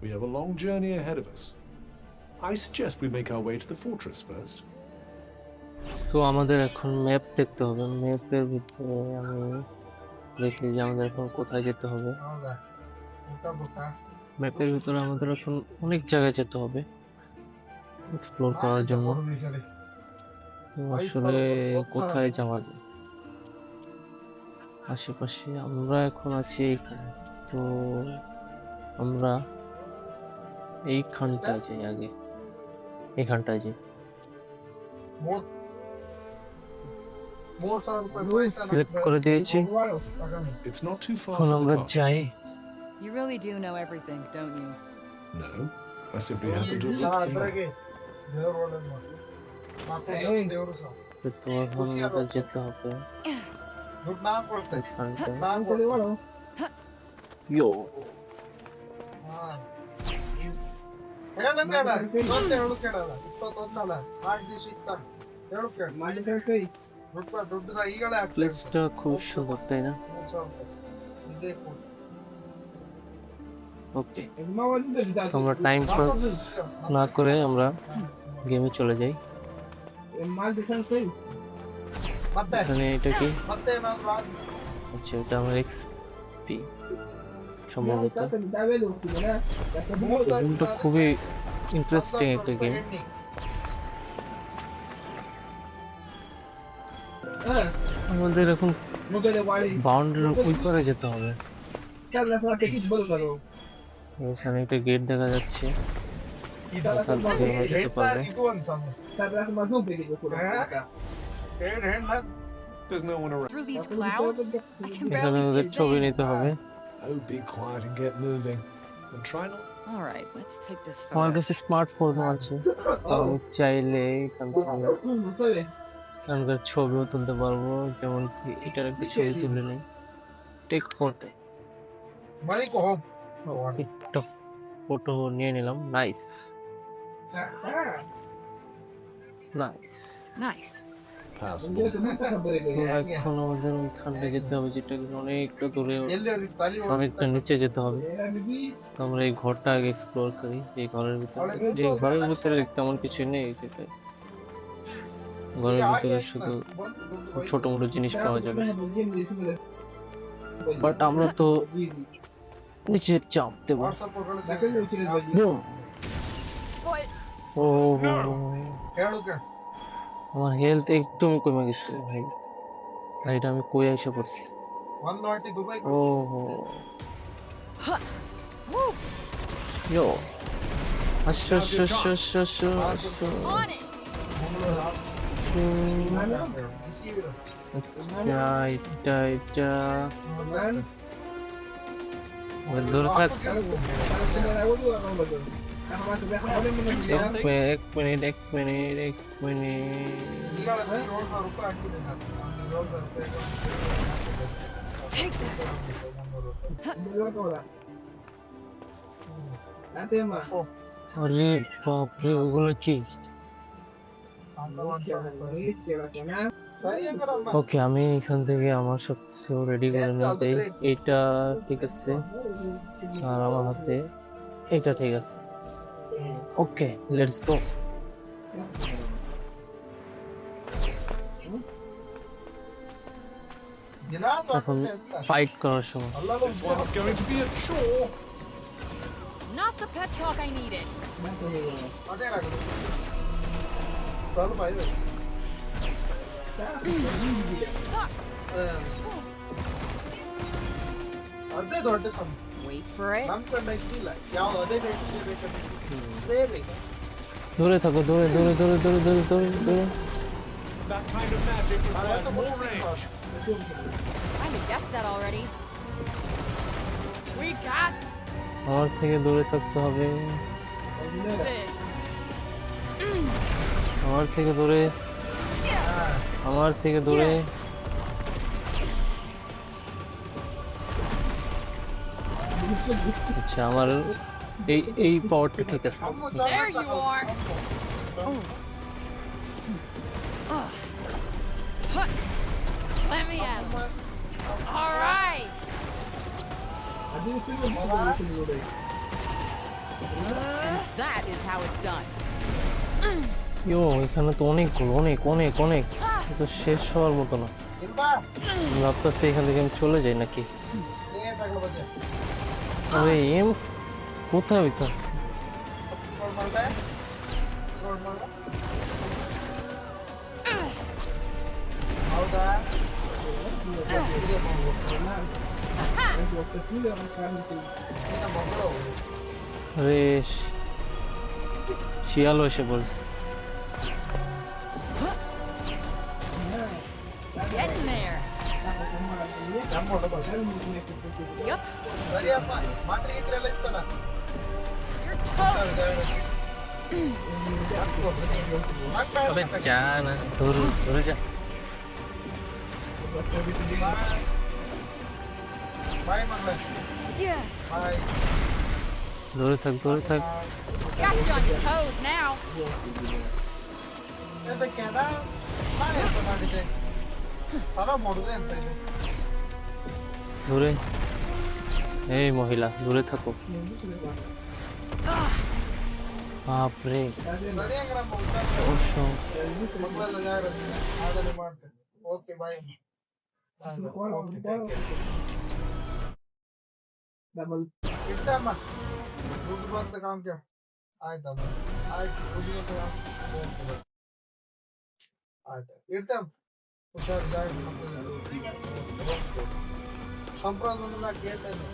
We have a long journey ahead of us. I suggest we make our way to the fortress first. তো আমাদের এখন map দেখতে হবে। ম্যাপের ভিতরে আমি দেখি যে আমাদের এখন কোথায় যেতে হবে। ম্যাপের ভিতরে আমাদের এখন অনেক জায়গায় যেতে হবে এক্সপ্লোর করার জন্য। তো আসলে কোথায় যাওয়া যায়? আশেপাশে আমরা এখন আছি এইখানে। তো আমরা এইখানটায় যাই আগে, এইখানটায় যাই। সিলেক্ট করে দিয়েছি। It's not too far এখন from আমরা the castle. যাই। You really do know everything, don't you? No, I simply happen to have looked here. তো এখন আমাদের যেতে হবে এইখানটায়। ইয়ো প্লেসটা খুব সুন্দর, তাই না? ওকে, আমরা টাইম না করে আমরা গেমে চলে যাই। এখানে এটা কি? আচ্ছা, এটা আমার এক্সপি সম্ভবত। গেমটা খুবই ইন্টারেস্টিং একটা গেম। আমাদের এখন বাউন্ডারির ওই পারে যেতে হবে। এখানে একটা গেট দেখা যাচ্ছে, এখান থেকে আমরা যেতে পারবো। There's no one around. Through these clouds? I can এখানে barely see আমাদের a ছবি thing. নিতে হবে। Oh, be quiet and get moving. And try not. All right, let's take this আমার photo. কাছে স্মার্টফোনও আছে, তো আমি চাইলে এখান থেকে এখানকার ছবিও তুলতে পারবো। যেমন কি এটার একটা ছবি তুলে নেই, টেক ফটো, একটা ফটো নিয়ে নিলাম। Nice nice. Nice. Passable. এখন আমাদের ওইখানটা যেতে হবে, যেটা কি অনেকটা দূরে, অনেকটা নিচে যেতে হবে। তো আমরা এই ঘরটা আগে এক্সপ্লোর করি। এই ঘরের ভিতরে, যে ঘরের ভিতরে তেমন কিছু নেই, ঘরের ভিতরে শুধু ছোট মোটো জিনিস পাওয়া যাবে। বাট আমরা তো নিচে চাপ দেব। ও আমার হেলথ একদমই কমে গেছে ভাই। এটা আমি কই এসে পড়ছি। ও ইয়ো আচ্ছা আচ্ছা আচ্ছা আচ্ছা আচ্ছা আচ্ছা। On it! এটা এটা দূরে থাক। এক মিনিট। Take that! আরে বাপরে, ওগুলো কি? ওকে, আমি এখান থেকে আমার সব কিছু রেডি করে নিতে। এইটা ঠিক আছে, আর আমার হাতে এটা ঠিক আছে। ওকে, লেটস গো। এখন ফাইট করার সময়। This one's going to be a chore. Not the pep talk I needed. Wait for it. দূরে থাকো, দূরে। That kind of magic requires more range. I could guess that already. We got আমার থেকে দূরে থাকতে হবে, this. আমার থেকে দূরে। আচ্ছা, আমার এই পাওয়ারটা ঠিক আছে। There you are. Oh. Huh. Let me at him. All right. And that is how it's done. ইয়ো এখানে তো অনেকগুলো অনেক অনেক অনেক এ তো শেষ হওয়ার মতো না আমি ভাবতেছি এখান থেকে আমি চলে যাই নাকি আরে এম কোথায় হইতাছে আরে শিয়াল এসে বলছে Get in there. Yup. You're toast. আবে যা না ধরে ধরে যা Yeah. ধরে থাক ধরে থাক Got you on your toes now. ধরে এই মহিলা দূরে থাকো বাপরে অবশ্য काम क्या ಆಯ್ತಾ ಇಡ್ತೇವೆ ಸಂಪ್ರದಾಯ ಕೇಳ್ತೇನೆ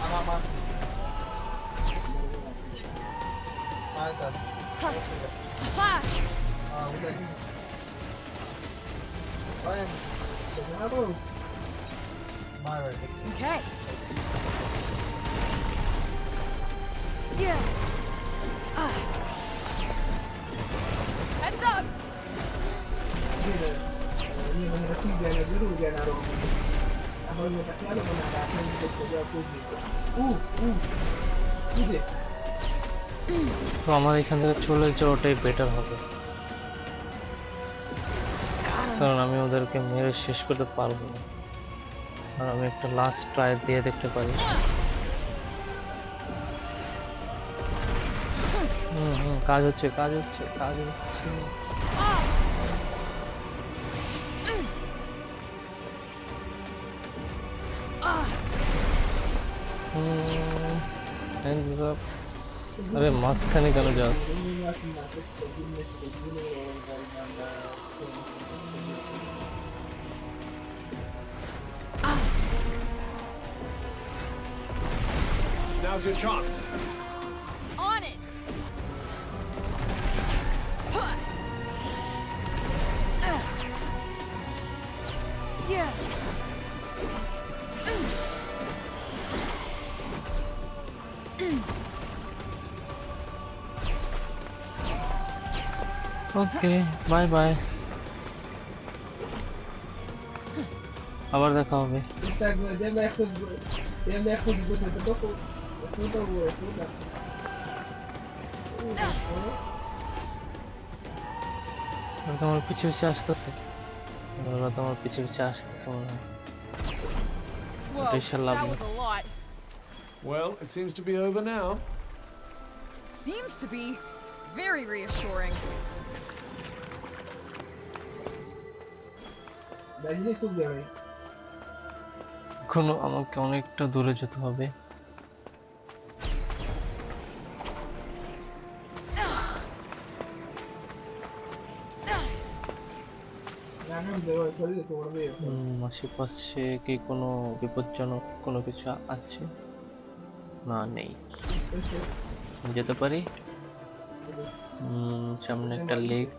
ಆರಾಮ ಆಯ್ತಾ Ha! Okay. Yeah. Heads up. তো আমার এখান থেকে চলে যাওয়াটাই বেটার হবে কারণ আমি ওদেরকে মেরে শেষ করতে পারবো না আর আমি একটা লাস্ট ট্রাই দিয়ে দেখতে পারি কাজ হচ্ছে কাজ হচ্ছে কাজ হচ্ছে আরে মাঝখানে কেন যাস Now's your chance. On it. Yeah. Okay bye bye আবার দেখা হবে তোমার পিছে পিছে আসতেছে তোমার পিছে পিছে আসতেছে মনে হয় Whoa, Okay, shall I- that was a lot. Well, it seems to be over now. Seems to be very reassuring. এখনো আমাকে অনেকটা দূরে যেতে হবে আশেপাশে কি কোনো বিপজ্জনক কোনো কিছু আছে না নেই যেতে পারি সামনে একটা লেক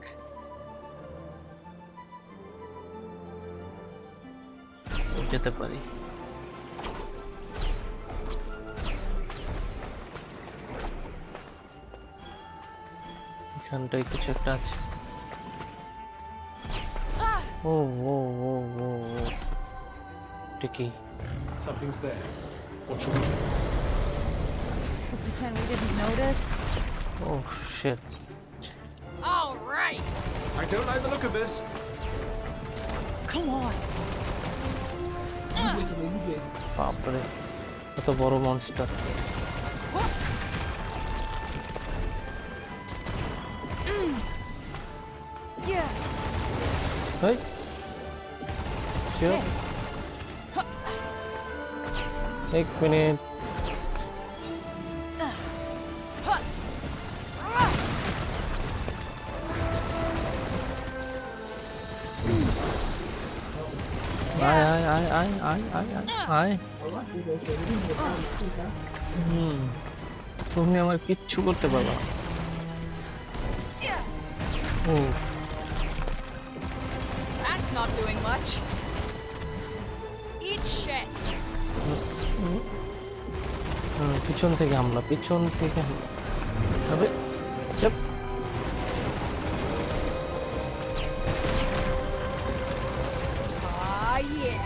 যেতে পারি এখানটায় কিছু একটা আছে ও ও ও ও ঠিকই Something's there. What should we do? We'll pretend we didn't notice. Oh shit All right. I don't like the look of this. Come on. বাপরে এত বড় মনস্টার। Yeah. এই চিল, এক মিনিট। আয় আয় আয় আয় আয় আয় আয় আয়। তুমি আমার কিচ্ছু করতে পারবা না। ও That's not doing much. Eat shit. পিছন থেকে হামলা, পিছন থেকে হামলা। আবে চাপ। Ah, yeah.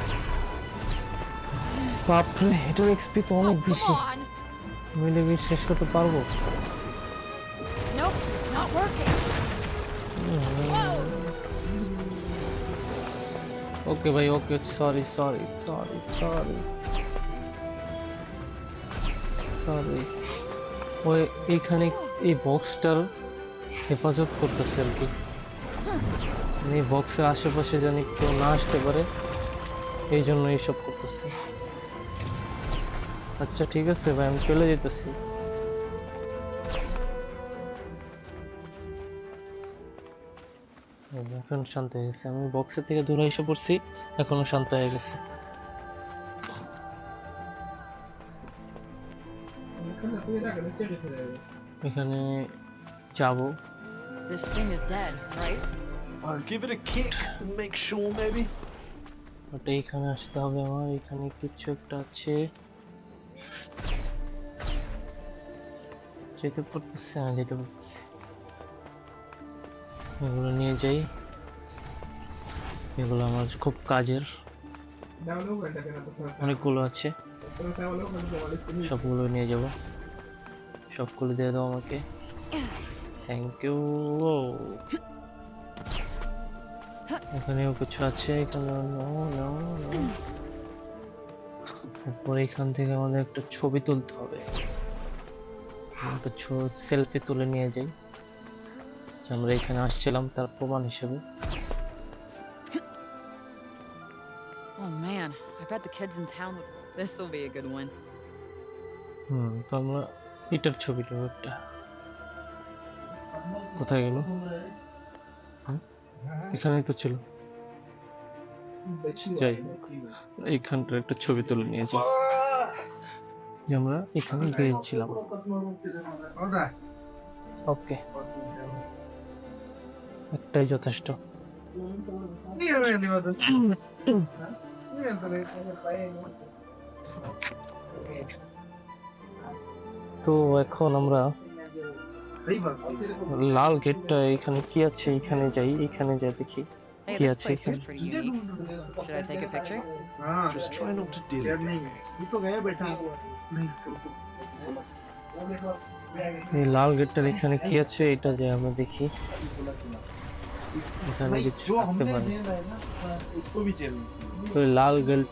বাপরে এটার এক্সপি তো অনেক Come বেশি। on. আমি এটা কি শেষ করতে পারবো? Nope, not working. ওকে ভাই, okay, sorry sorry sorry sorry sorry. ওই এইখানে এই বক্সটার হেফাজত করতেছে আর কি, মানে এই বক্সের আশেপাশে জানি কেউ না আসতে পারে, এই জন্য এইসব করতেছে। আচ্ছা ঠিক আছে ভাই, আমি চলে যেতেছি। এখন শান্ত হয়ে গেছে, আমি বক্সের থেকে দূরে এসে পড়ছি, এখনো শান্ত হয়ে গেছে। এখানে যাব। This thing is dead, right? Give it a kick and make sure, maybe. ওটা এখানে আসতে হবে আমার, এখানে কিছু একটা আছে। যেতে পড়তেছে, হ্যাঁ যেতে পড়তেছে। এগুলো নিয়ে যাই, এগুলো আমার খুব কাজের, অনেকগুলো আছে, সবগুলো নিয়ে যাব। সবগুলো দিয়ে দাও আমাকে, থ্যাংক ইউ। এখানেও কিছু আছে, এখানে তারপর এখান থেকে আমাদের একটা ছবি তুলতে হবে, একটা সেলফি তুলে নিয়ে যাই যে আমরা এখানে আসছিলাম, তার প্রমাণ হিসেবে। Oh man, I bet the kids in town would. This will be a good one. তো আমরা এটার ছবিটা একটা কোথায় গেল? এখানেই তো ছিল। যাই, এইখানটার একটা ছবি তুলে নিয়েছি যে আমরা এখানে গিয়েছিলাম। ওকে, একটাই যথেষ্ট। তো এখন আমরা লাল গেটটা, এখানে কি আছে, এখানে যাই, এখানে যাই দেখি Hey, কি this আছে place এখানে। is pretty unique. Should I take a picture? Just try not to deal with it. এই লাল গেটটার এখানে কি আছে, এটা যে আমরা দেখি, এখানে কিছু থাকতে পারে। তো এই লাল গেট